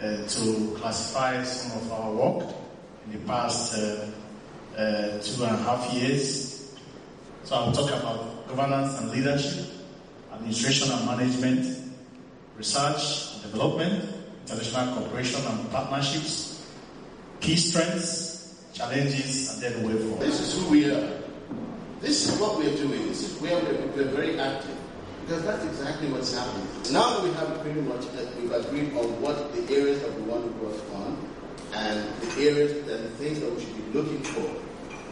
to classify some of our work in the past 2.5 years. So I'll talk about governance and leadership, administration and management, research and development, international cooperation and partnerships, key strengths, challenges, and then way forward. This is who we are. This is what we're doing. This is where we're very active. Because that's exactly what's happening. Now that we have pretty much, we've agreed on what the areas that we want to work on, and the areas and the things that we should be looking for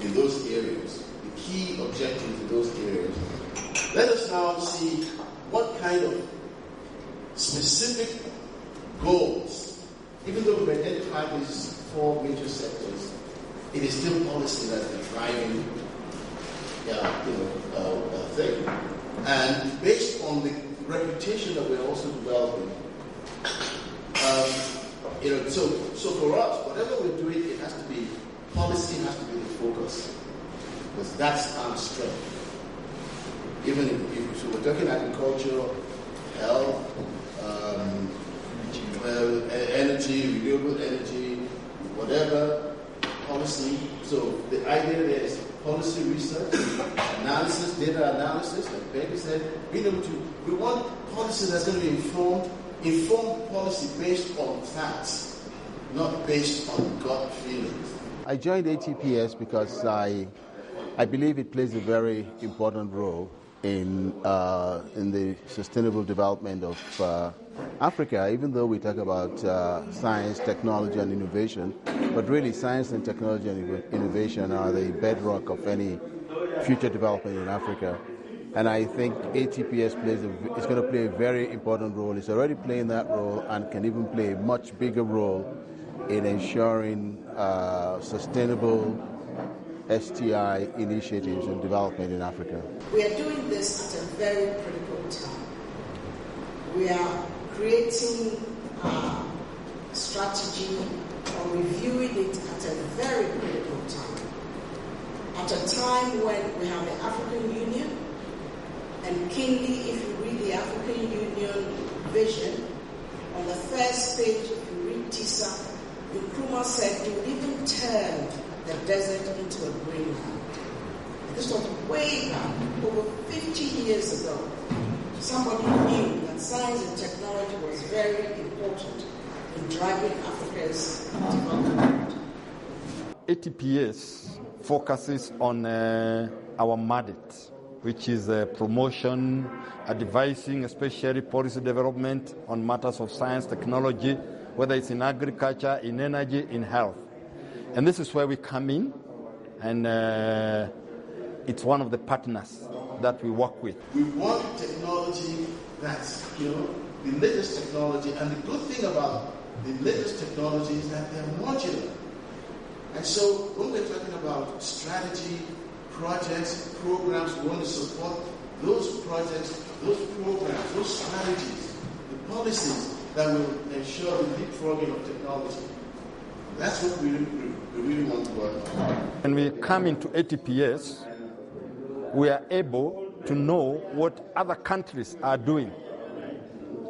in those areas, the key objectives in those areas. Let us now see what kind of specific goals, even though we've identified these 4 major sectors, it is still policy that is driving thing. And based on the reputation that we're also developing, so for us, whatever we're doing, it has to be policy, has to be the focus, because that's our strength. Even if we're talking agriculture, health, energy, renewable energy, whatever policy. So the idea there is policy research, analysis, data analysis, like Becky said, we want policy that's going to be informed policy based on facts, not based on gut feelings. I joined ATPS because I believe it plays a very important role in the sustainable development of Africa, even though we talk about science, technology, and innovation. But really, science and technology and innovation are the bedrock of any future development in Africa. And I think ATPS is going to play a very important role. It's already playing that role and can even play a much bigger role in ensuring sustainable STI initiatives and development in Africa. We are doing this at a very critical time. We are creating a strategy or reviewing it at a very critical time. At a time when we have the African Union, and keenly, if you read the African Union vision, on the first page, if you read TISA, Nkrumah said you would even turn the desert into a green land. This was way back, over 50 years ago. Somebody knew that science and technology was very important in driving Africa's development. ATPS focuses on our mandate, which is promotion, advising, especially policy development on matters of science, technology, whether it's in agriculture, in energy, in health. And this is where we come in, and it's one of the partners that we work with. We want technology that's, the latest technology, and the good thing about the latest technology is that they're modular. And so when we're talking about strategy, projects, programs, we want to support those projects, those programs, those strategies, the policies that will ensure the leapfrogging of technology. That's what we really want to work on. When we come into ATPS, we are able to know what other countries are doing.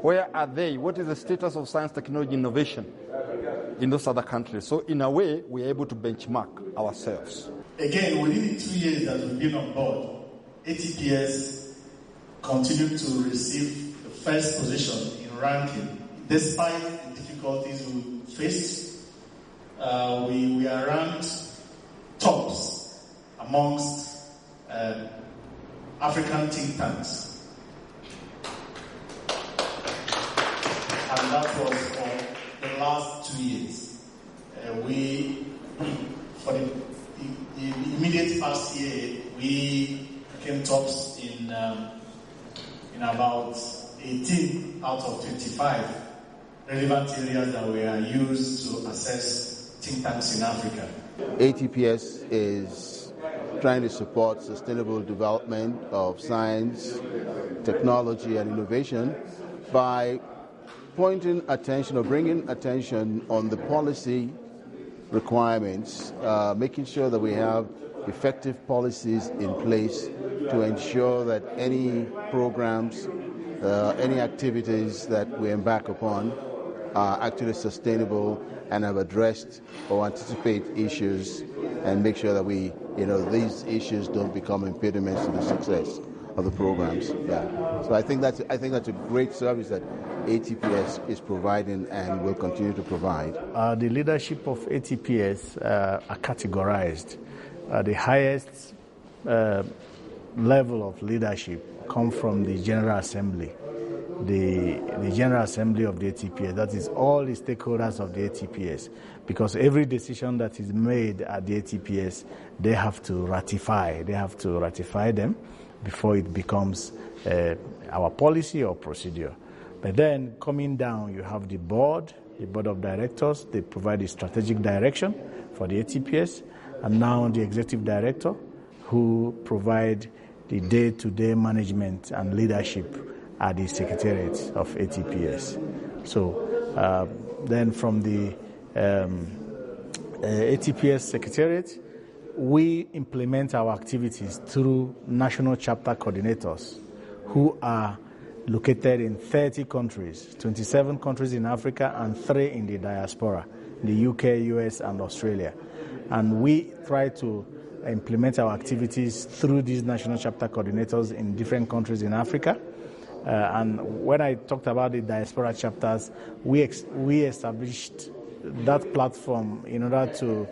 Where are they? What is the status of science, technology, innovation in those other countries? So in a way, we are able to benchmark ourselves. Again, within the 2 years that we've been on board, ATPS continued to receive the first position in ranking. Despite the difficulties we faced, we are ranked tops amongst African think tanks. And that was for the last 2 years. For the immediate past year, we came tops in about 18 out of 25 relevant areas that were used to assess think tanks in Africa. ATPS is trying to support sustainable development of science, technology, and innovation by pointing attention or bringing attention on the policy requirements, making sure that we have effective policies in place to ensure that any programs, any activities that we embark upon are actually sustainable and have addressed or anticipate issues and make sure that these issues don't become impediments to the success of the programs. Yeah. So I think that's a great service that ATPS is providing and will continue to provide. The leadership of ATPS are categorized. The highest level of leadership come from the General Assembly. The General Assembly of the ATPS, that is all the stakeholders of the ATPS, because every decision that is made at the ATPS, they have to ratify them before it becomes our policy or procedure. But then coming down, you have the board of directors. They provide the strategic direction for the ATPS, and now the executive director, who provide the day-to-day management and leadership at the secretariat of ATPS. So then from the ATPS secretariat, we implement our activities through national chapter coordinators who are located in 30 countries, 27 countries in Africa and 3 in the diaspora, the UK, US, and Australia. And we try to implement our activities through these national chapter coordinators in different countries in Africa. And when I talked about the diaspora chapters, we established that platform in order to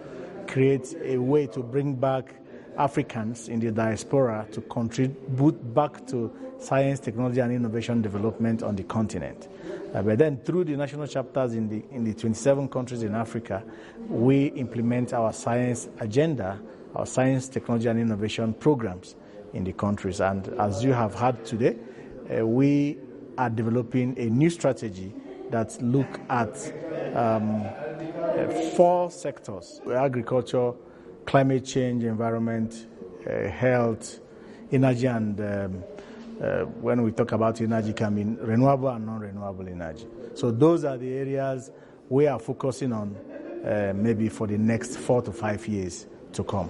create a way to bring back Africans in the diaspora to contribute back to science, technology, and innovation development on the continent. But then through the national chapters in the 27 countries in Africa, we implement our science agenda, our science, technology, and innovation programs in the countries. And as you have heard today, we are developing a new strategy that look at 4 sectors: agriculture, climate change, environment, health, energy, and when we talk about energy, can mean renewable and non-renewable energy. So those are the areas we are focusing on maybe for the next 4 to 5 years to come.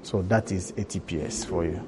So that is ATPS for you.